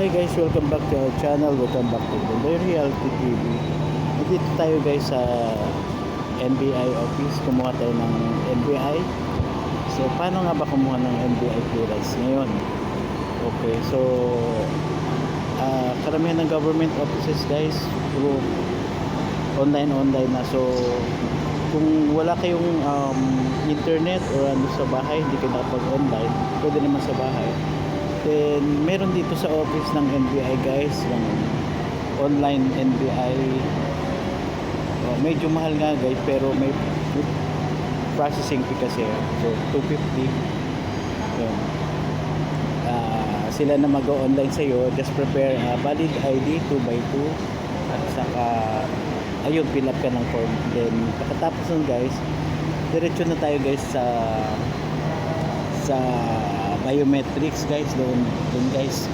Hi guys, welcome back to our channel. Welcome back to the Reality TV. Dito tayo guys sa NBI office. Kumuha tayo ng NBI. So paano nga ba kumuha ng NBI clearance ngayon? Okay, so karamihan ng government offices guys, puro online na. So kung wala kayong internet or ano sa bahay, hindi kayo nakapag-online, pwede naman sa bahay. Then meron dito sa office ng NBI guys, ng online NBI. Medyo mahal nga guys, pero may processing fee kasi. So 250. Yun. Sila na mag-online sa iyo. Just prepare valid ID 2x2 at saka ayun, fill up ka ng form. Then pagkatapos nun guys, diretso na tayo guys sa biometrics guys, doon guys,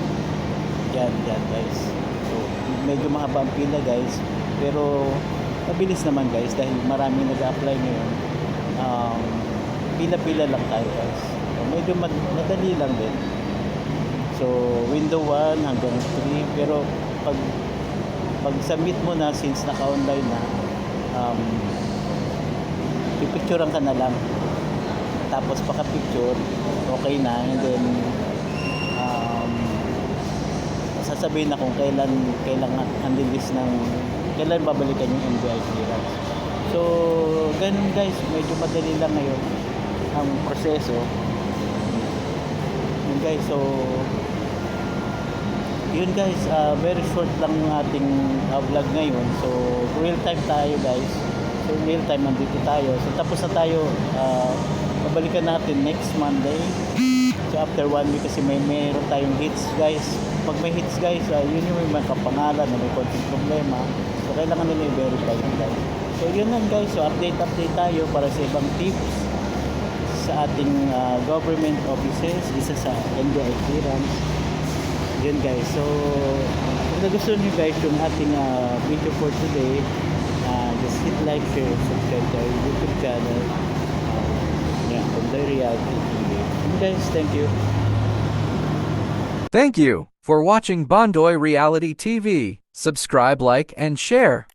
yan guys. So medyo mahaba ang pila guys, pero mabilis naman guys dahil maraming nag-a-apply ngayon. Pila-pila lang tayo guys, so medyo madali lang din. So window 1 hanggang 3, pero pag submit mo na, since naka-online na, pipicturean ka na lang, tapos paka-picture okay na, and then sasabihin na kung kailan unrelease ng kailan babalikan yung NBI clearance. So ganun guys, medyo madali lang ngayon ang proseso yun guys. So yun guys, very short lang yung ating vlog ngayon. So real time tayo guys, so real time nandito tayo. So tapos na tayo, babalikan natin next Monday. So after 1 week kasi meron tayong hits guys. Pag may hits guys, yun yung may kapangalan na may konting problema. So kailangan nila i-verify yun guys. So yun lang guys, so update tayo para sa ibang tips sa ating government offices, isa sa NBI clearance. Yun guys, so kung nagustuhan nyo guys yung ating video for today, just hit like, share, subscribe to our YouTube channel. From the Reality TV. Guys, thank you. Thank you for watching Bondoy Reality TV. Subscribe, like, and share.